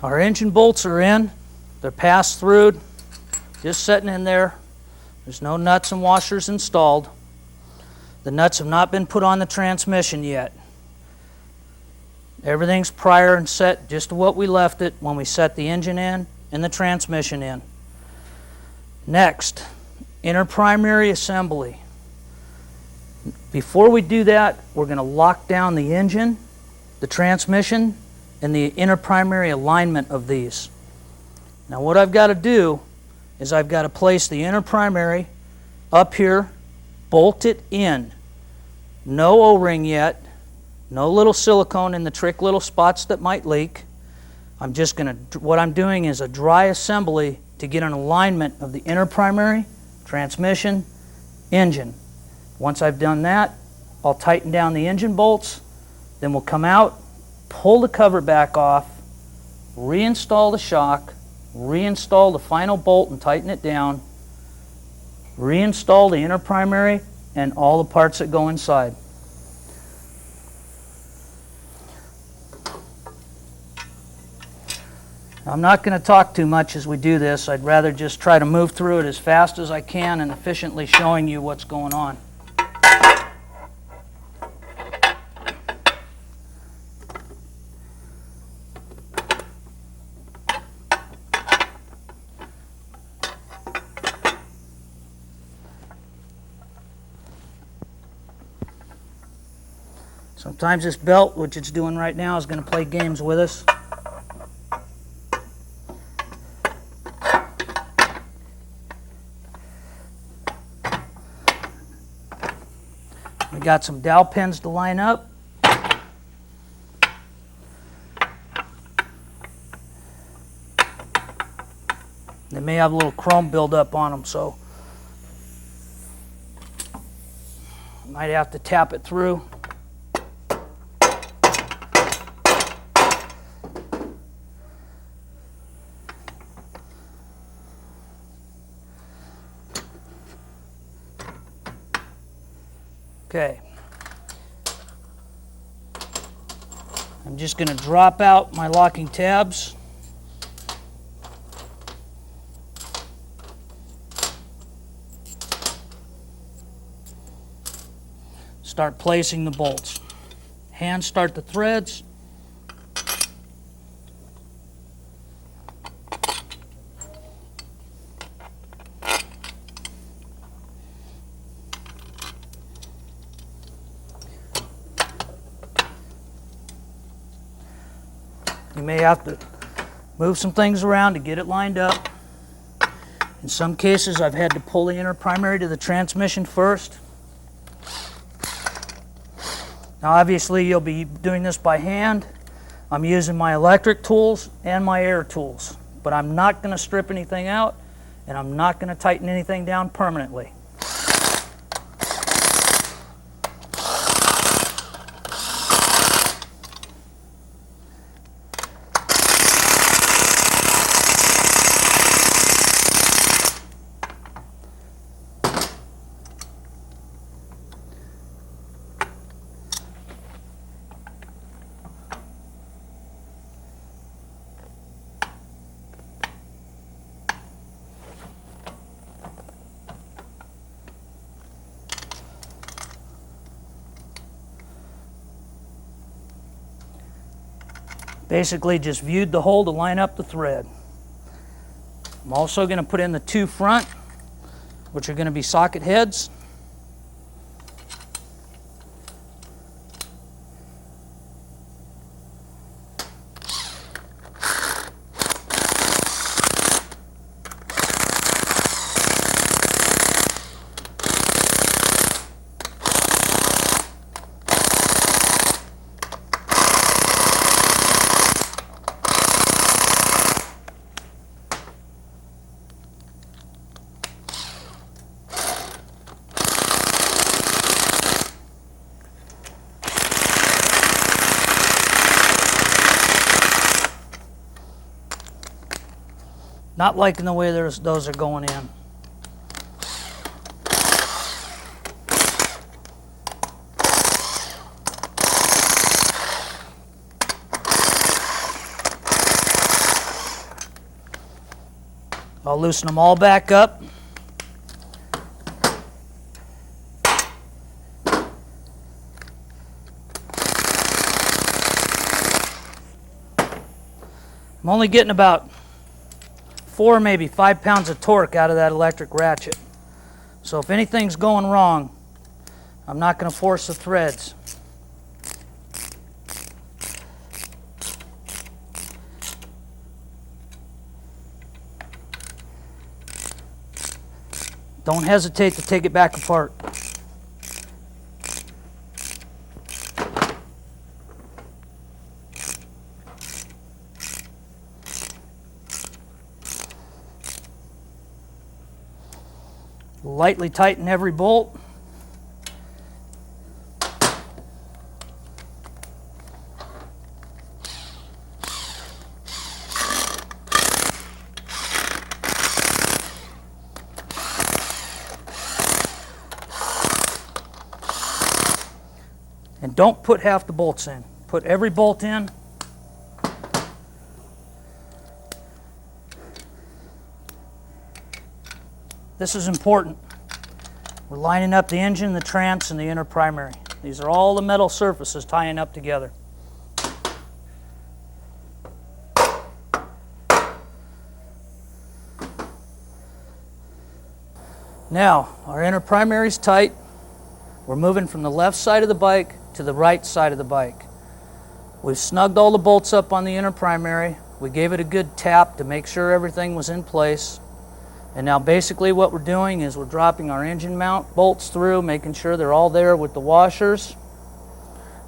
Our engine bolts are in. They're passed through, just sitting in there. There's no nuts and washers installed. The nuts have not been put on the transmission yet. Everything's prior and set just to what we left it when we set the engine in and the transmission in. Next, inner primary assembly. Before we do that, we're going to lock down the engine, the transmission, and the inner primary alignment of these. Now what I've got to do is I've got to place the inner primary up here, bolt it in. No O-ring yet, no little silicone in the trick little spots that might leak. I'm just going to, what I'm doing is a dry assembly to get an alignment of the inner primary, transmission, engine. Once I've done that, I'll tighten down the engine bolts, then we'll come out, pull the cover back off, reinstall the shock, reinstall the final bolt and tighten it down, reinstall the inner primary and all the parts that go inside. I'm not going to talk too much as we do this. I'd rather just try to move through it as fast as I can and efficiently showing you what's going on. Sometimes this belt, which it's doing right now, is going to play games with us. We got some dowel pins to line up. They may have a little chrome buildup on them, so might have to tap it through. Okay, I'm just going to drop out my locking tabs. Start placing the bolts. Hand start the threads. You may have to move some things around to get it lined up. In some cases, I've had to pull the inner primary to the transmission first. Now, obviously, you'll be doing this by hand. I'm using my electric tools and my air tools, but I'm not going to strip anything out, and I'm not going to tighten anything down permanently. Basically just viewed the hole to line up the thread. I'm also going to put in the two front, which are going to be socket heads. Not liking the way those are going in. I'll loosen them all back up. I'm only getting about 4, maybe 5 pounds of torque out of that electric ratchet. So if anything's going wrong, I'm not going to force the threads. Don't hesitate to take it back apart. Lightly tighten every bolt. And don't put half the bolts in. Put every bolt in. This is important. We're lining up the engine, the trans, and the inner primary. These are all the metal surfaces tying up together. Now, our inner primary is tight. We're moving from the left side of the bike to the right side of the bike. We've snugged all the bolts up on the inner primary. We gave it a good tap to make sure everything was in place. And now basically what we're doing is we're dropping our engine mount bolts through, making sure they're all there with the washers.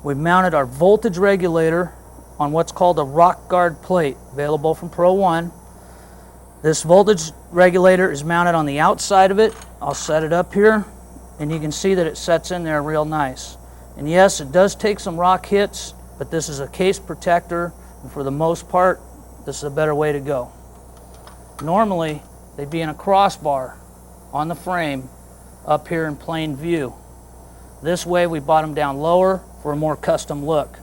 We've mounted our voltage regulator on what's called a rock guard plate, available from Pro One. This voltage regulator is mounted on the outside of it. I'll set it up here, and you can see that it sets in there real nice. And yes, it does take some rock hits, but this is a case protector, and for the most part, this is a better way to go. Normally, they'd be in a crossbar on the frame up here in plain view. This way we brought them down lower for a more custom look.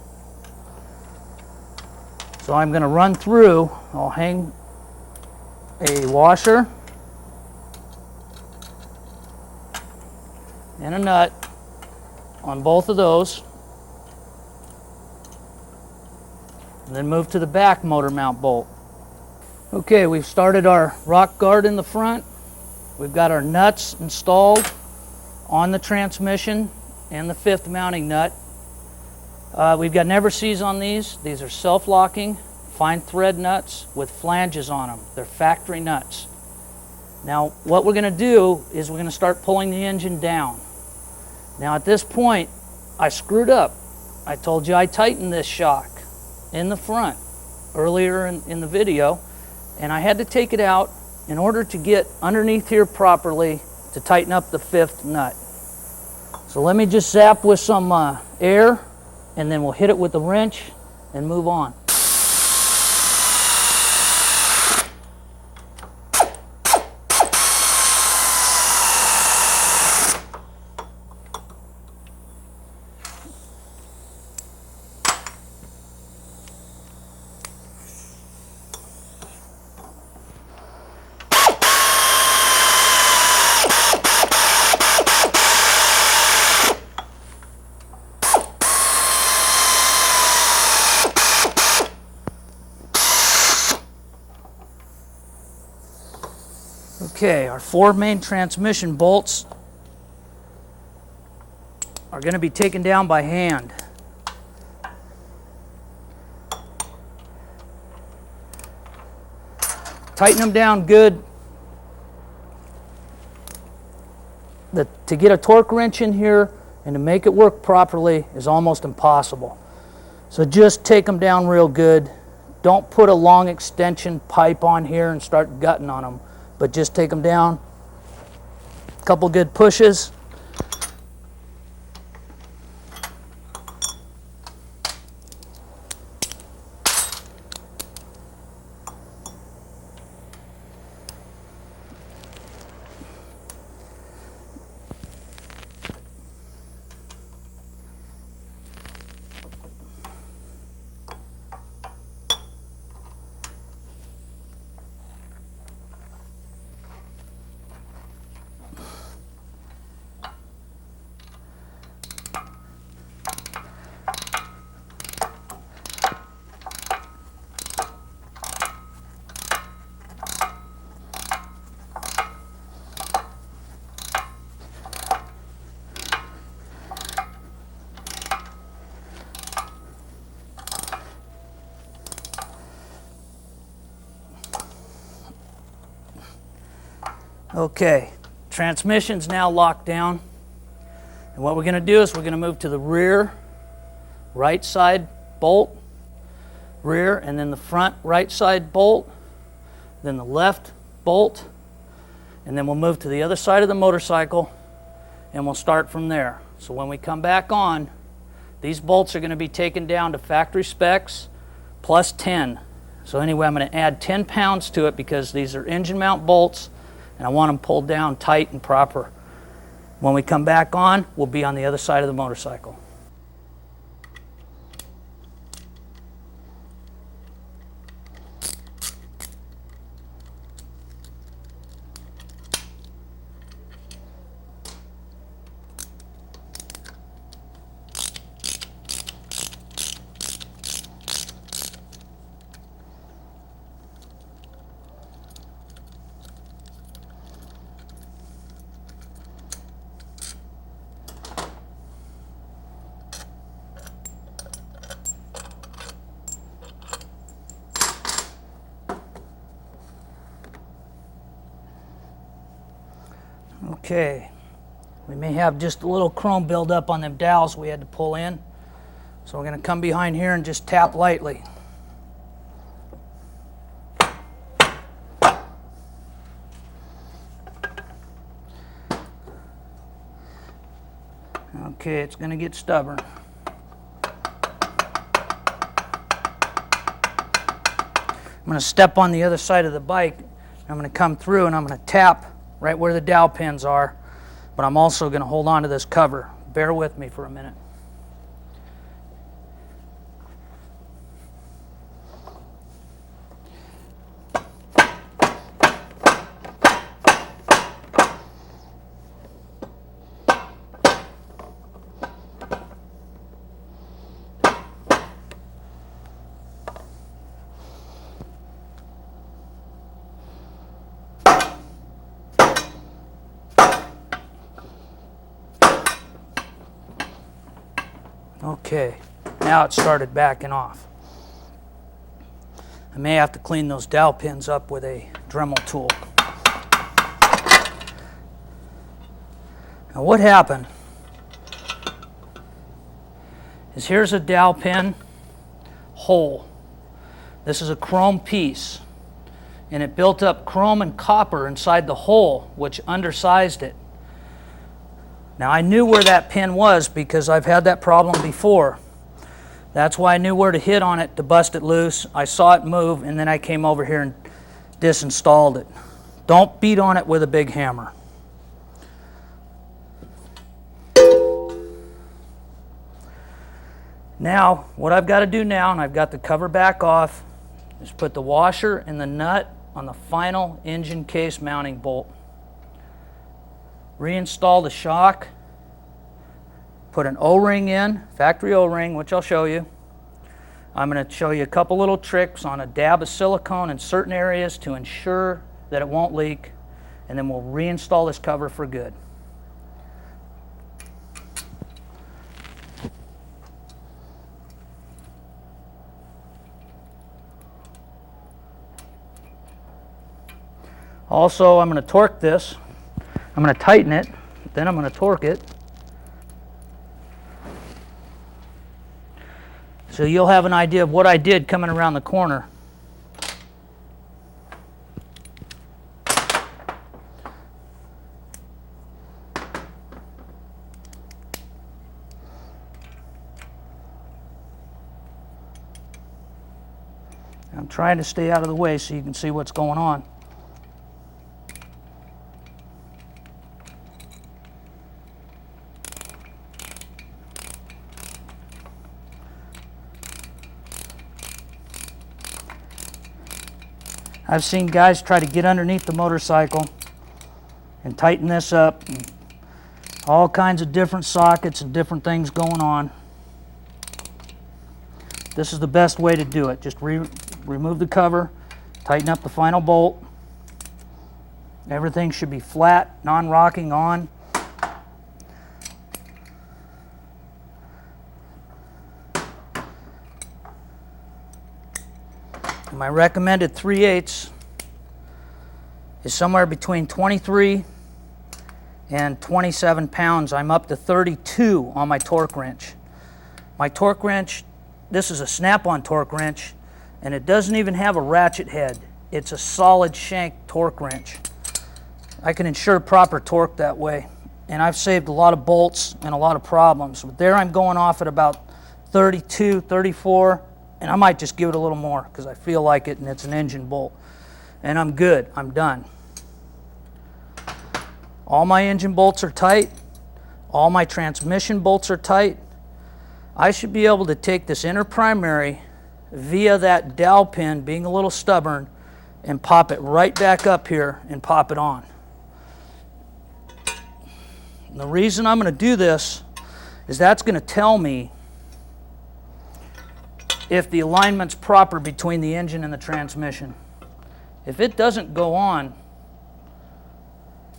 So I'm going to run through, I'll hang a washer and a nut on both of those, and then move to the back motor mount bolt. Okay, we've started our rock guard in the front. We've got our nuts installed on the transmission and the 5th mounting nut. We've got never sees on these. These are self-locking, fine thread nuts with flanges on them. They're factory nuts. Now, what we're going to do is we're going to start pulling the engine down. Now, at this point, I screwed up. I told you I tightened this shock in the front earlier in the video, and I had to take it out in order to get underneath here properly to tighten up the 5th nut. So let me just zap with some air, and then we'll hit it with the wrench and move on. Okay, our 4 main transmission bolts are going to be taken down by hand. Tighten them down good. To get a torque wrench in here and to make it work properly is almost impossible. So just take them down real good. Don't put a long extension pipe on here and start gutting on them, but just take them down. A couple good pushes. Okay, transmission's now locked down. And what we're going to do is we're going to move to the rear right side bolt, rear, and then the front right side bolt, then the left bolt, and then we'll move to the other side of the motorcycle, and we'll start from there. So when we come back on, these bolts are going to be taken down to factory specs plus 10. So anyway, I'm going to add 10 pounds to it because these are engine mount bolts, and I want them pulled down tight and proper. When we come back on, we'll be on the other side of the motorcycle. Okay, we may have just a little chrome buildup on them dowels we had to pull in. So we're going to come behind here and just tap lightly. Okay, it's going to get stubborn. I'm going to step on the other side of the bike. I'm going to come through and I'm going to tap right where the dowel pins are, but I'm also going to hold on to this cover. Bear with me for a minute. Okay, now it started backing off. I may have to clean those dowel pins up with a Dremel tool. Now what happened is here's a dowel pin hole. This is a chrome piece, and it built up chrome and copper inside the hole, which undersized it. Now I knew where that pin was because I've had that problem before. That's why I knew where to hit on it to bust it loose. I saw it move, and then I came over here and disinstalled it. Don't beat on it with a big hammer. Now, what I've got to do now, and I've got the cover back off, is put the washer and the nut on the final engine case mounting bolt. Reinstall the shock, put an O-ring in, factory O-ring, which I'll show you. I'm going to show you a couple little tricks on a dab of silicone in certain areas to ensure that it won't leak, and then we'll reinstall this cover for good. Also, I'm going to torque this. I'm going to tighten it, then I'm going to torque it. So you'll have an idea of what I did coming around the corner. I'm trying to stay out of the way so you can see what's going on. I've seen guys try to get underneath the motorcycle and tighten this up. And all kinds of different sockets and different things going on. This is the best way to do it. Just remove the cover, tighten up the final bolt. Everything should be flat, non-rocking on. My recommended 3/8 is somewhere between 23 and 27 pounds. I'm up to 32 on my torque wrench. My torque wrench, this is a snap-on torque wrench, and it doesn't even have a ratchet head. It's a solid shank torque wrench. I can ensure proper torque that way, and I've saved a lot of bolts and a lot of problems. But there I'm going off at about 32, 34, and I might just give it a little more because I feel like it and it's an engine bolt. And I'm good, I'm done. All my engine bolts are tight. All my transmission bolts are tight. I should be able to take this inner primary via that dowel pin, being a little stubborn, and pop it right back up here and pop it on. And the reason I'm going to do this is that's going to tell me if the alignment's proper between the engine and the transmission. If it doesn't go on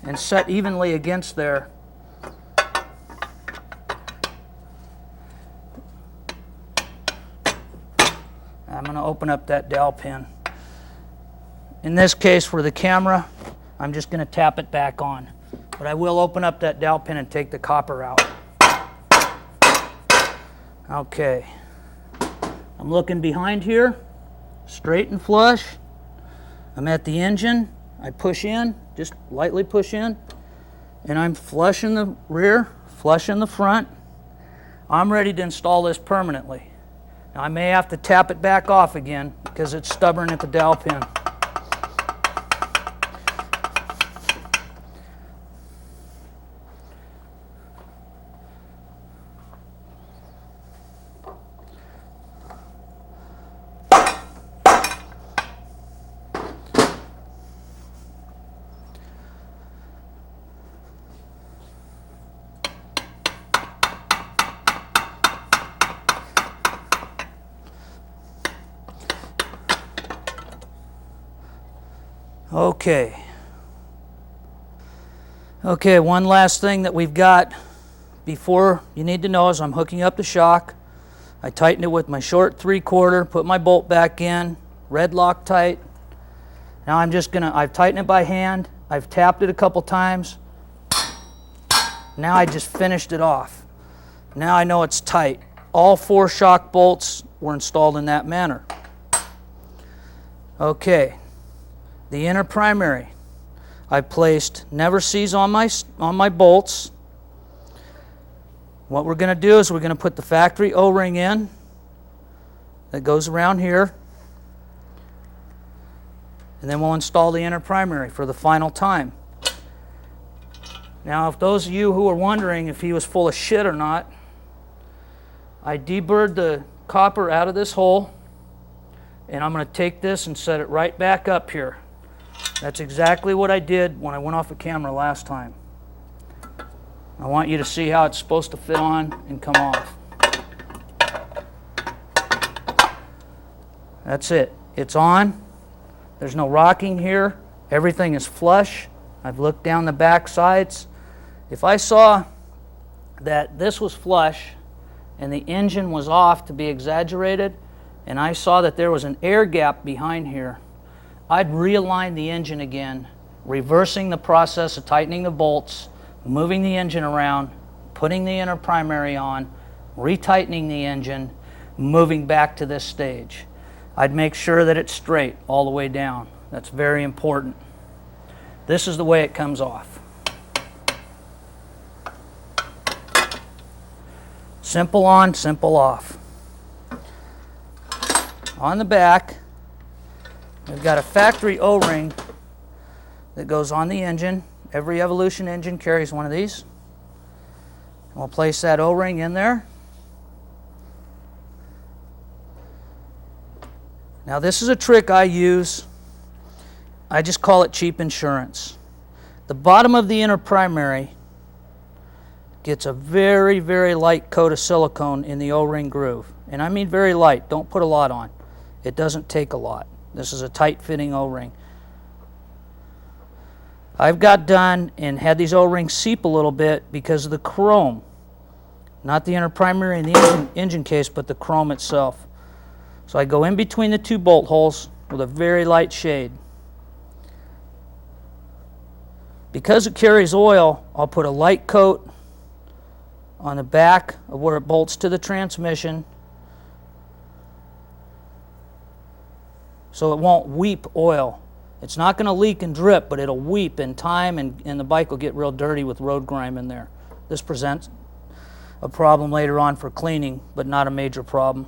and set evenly against there, I'm going to open up that dowel pin. In this case, for the camera, I'm just going to tap it back on. But I will open up that dowel pin and take the copper out. Okay. I'm looking behind here, straight and flush. I'm at the engine. I push in, just lightly push in, and I'm flush in the rear, flush in the front. I'm ready to install this permanently. Now, I may have to tap it back off again because it's stubborn at the dowel pin. Okay, one last thing that we've got before you need to know is I'm hooking up the shock. I tighten it with my short 3/4, put my bolt back in, red Loctite. Now I've tightened it by hand. I've tapped it a couple times. Now I just finished it off. Now I know it's tight. All 4 shock bolts were installed in that manner. Okay. The inner primary, I placed never sees on my bolts. What we're going to do is we're going to put the factory O-ring in that goes around here, and then we'll install the inner primary for the final time. Now, if those of you who are wondering if he was full of shit or not, I deburred the copper out of this hole, and I'm going to take this and set it right back up here. That's exactly what I did when I went off the camera last time. I want you to see how it's supposed to fit on and come off. That's it. It's on. There's no rocking here. Everything is flush. I've looked down the back sides. If I saw that this was flush and the engine was off to be exaggerated, and I saw that there was an air gap behind here, I'd realign the engine again, reversing the process of tightening the bolts, moving the engine around, putting the inner primary on, retightening the engine, moving back to this stage. I'd make sure that it's straight all the way down. That's very important. This is the way it comes off. Simple on, simple off. On the back, we've got a factory O-ring that goes on the engine. Every Evolution engine carries one of these. We'll place that O-ring in there. Now, this is a trick I use. I just call it cheap insurance. The bottom of the inner primary gets a very, very light coat of silicone in the O-ring groove. And I mean very light. Don't put a lot on. It doesn't take a lot. This is a tight-fitting O-ring. I've got done and had these O-rings seep a little bit because of the chrome. Not the inner primary and the engine case, but the chrome itself. So I go in between the 2 bolt holes with a very light shade. Because it carries oil, I'll put a light coat on the back of where it bolts to the transmission so it won't weep oil. It's not going to leak and drip, but it'll weep in time, and the bike will get real dirty with road grime in there. This presents a problem later on for cleaning, but not a major problem.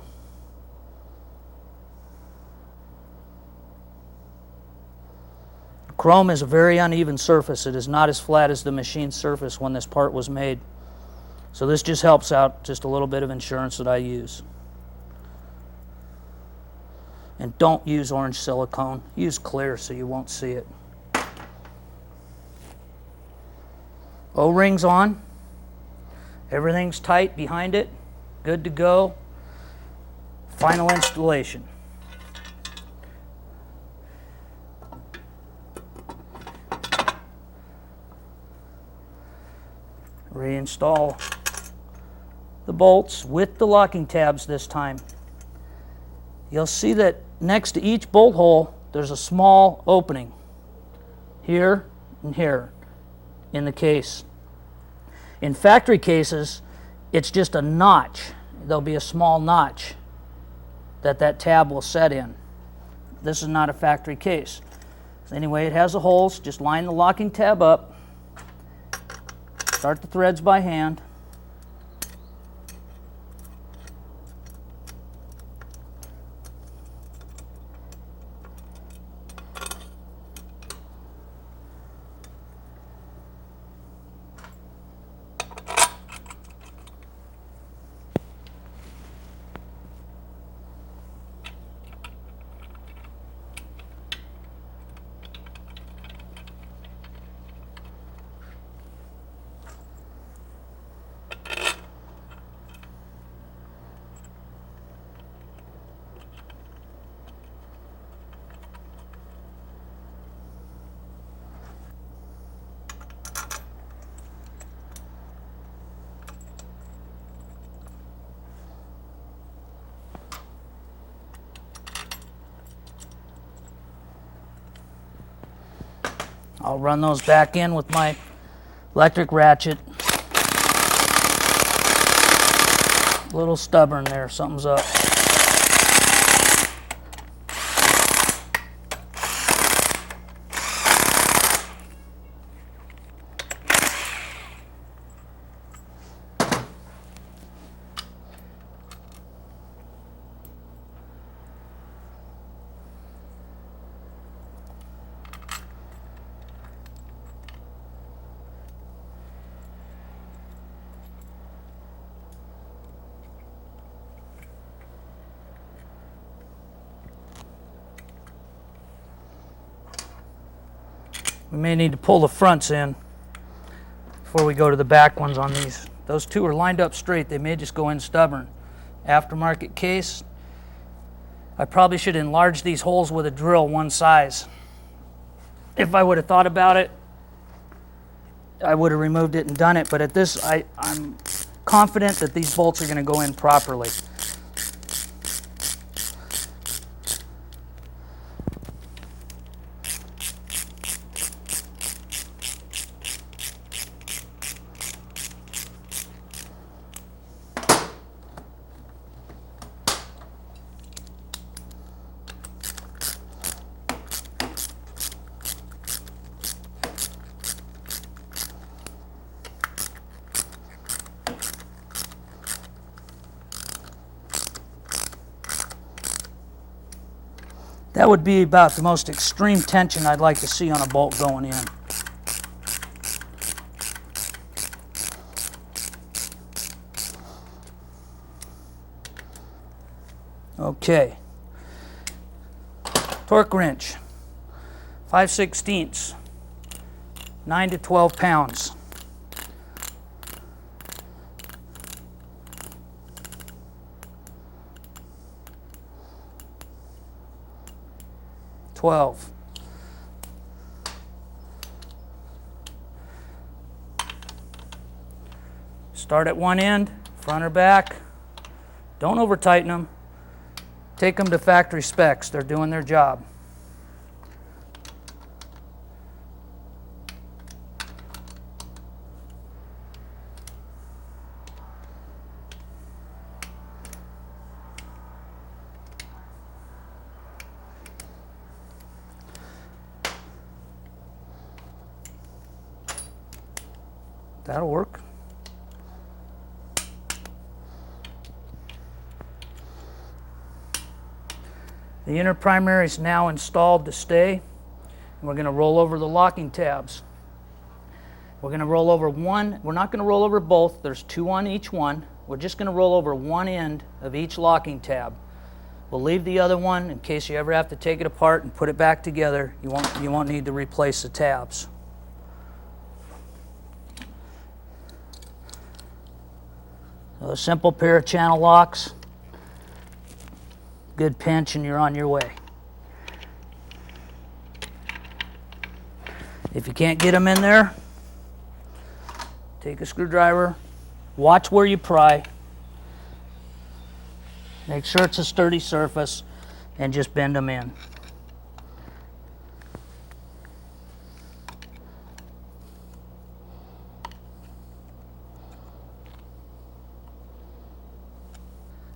Chrome is a very uneven surface. It is not as flat as the machine surface when this part was made. So this just helps out just a little bit of insurance that I use. And don't use orange silicone. Use clear so you won't see it. O-rings on. Everything's tight behind it. Good to go. Final installation. Reinstall the bolts with the locking tabs this time. You'll see that next to each bolt hole there's a small opening here and here in the case. In factory cases, it's just a notch. There'll be a small notch that tab will set in. This is not a factory case. So anyway, it has the holes. Just line the locking tab up. Start the threads by hand. I'll run those back in with my electric ratchet. A little stubborn there, something's up. We may need to pull the fronts in before we go to the back ones on these. Those two are lined up straight. They may just go in stubborn. Aftermarket case. I probably should enlarge these holes with a drill one size. If I would have thought about it, I would have removed it and done it. But at this, I'm confident that these bolts are going to go in properly. That would be about the most extreme tension I'd like to see on a bolt going in. Okay. Torque wrench, 5/16, 9 to 12 pounds. Start at one end, front or back. Don't over tighten them. Take them to factory specs. They're doing their job. That'll work. The inner primary is now installed to stay, and we're going to roll over the locking tabs. We're going to roll over one. We're not going to roll over both. There's two on each one. We're just going to roll over one end of each locking tab. We'll leave the other one in case you ever have to take it apart and put it back together. You won't need to replace the tabs. So a simple pair of channel locks. Good pinch and you're on your way. If you can't get them in there, take a screwdriver, watch where you pry, make sure it's a sturdy surface, and just bend them in.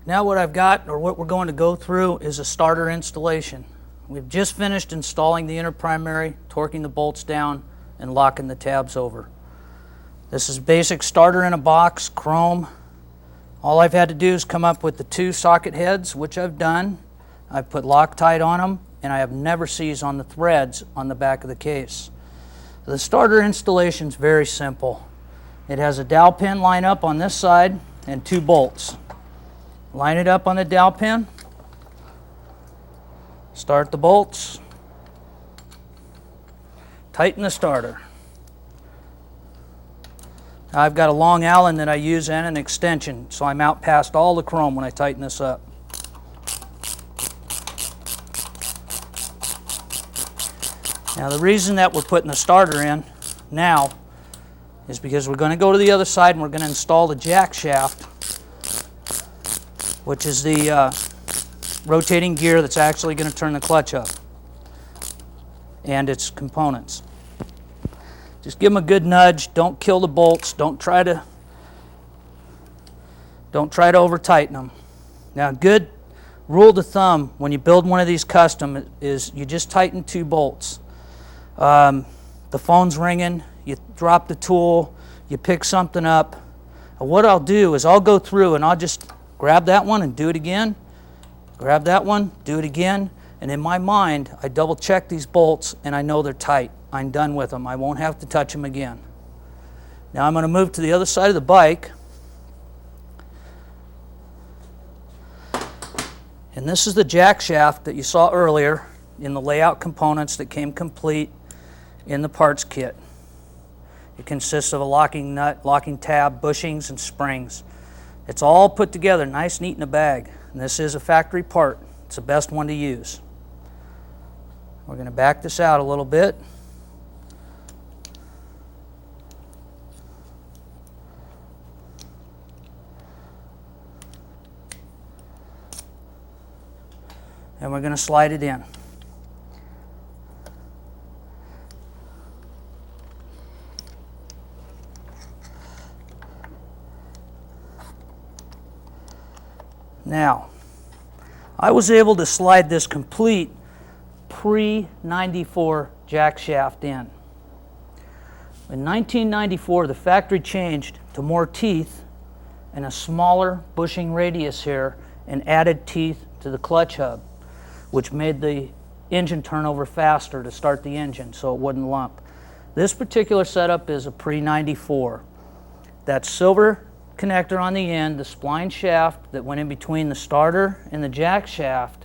Now what I've got, or what we're going to go through, is a starter installation. We've just finished installing the inner primary, torquing the bolts down, and locking the tabs over. This is basic starter in a box, chrome. All I've had to do is come up with the two socket heads, which I've done. I've put Loctite on them, and I have never seized on the threads on the back of the case. The starter installation is very simple. It has a dowel pin line up on this side and two bolts. Line it up on the dowel pin, start the bolts, tighten the starter. Now I've got a long Allen that I use and an extension, so I'm out past all the chrome when I tighten this up. Now the reason that we're putting the starter in now is because we're going to go to the other side and we're going to install the jack shaft, which is the rotating gear that's actually going to turn the clutch up, and its components. Just give them a good nudge. Don't kill the bolts. Don't try to over tighten them. Now, a good rule of thumb when you build one of these custom is you just tighten two bolts. The phone's ringing. You drop the tool. You pick something up. And what I'll do is I'll go through and I'll just grab that one and do it again. Grab that one, do it again. And in my mind, I double check these bolts and I know they're tight. I'm done with them. I won't have to touch them again. Now I'm going to move to the other side of the bike. And this is the jack shaft that you saw earlier in the layout components that came complete in the parts kit. It consists of a locking nut, locking tab, bushings, and springs. It's all put together nice, neat in a bag. And this is a factory part. It's the best one to use. We're going to back this out a little bit. And we're going to slide it in. Now, I was able to slide this complete pre-94 jack shaft in. In 1994, the factory changed to more teeth and a smaller bushing radius here and added teeth to the clutch hub, which made the engine turn over faster to start the engine so it wouldn't lump. This particular setup is a pre-94. That silver connector on the end, the spline shaft that went in between the starter and the jack shaft,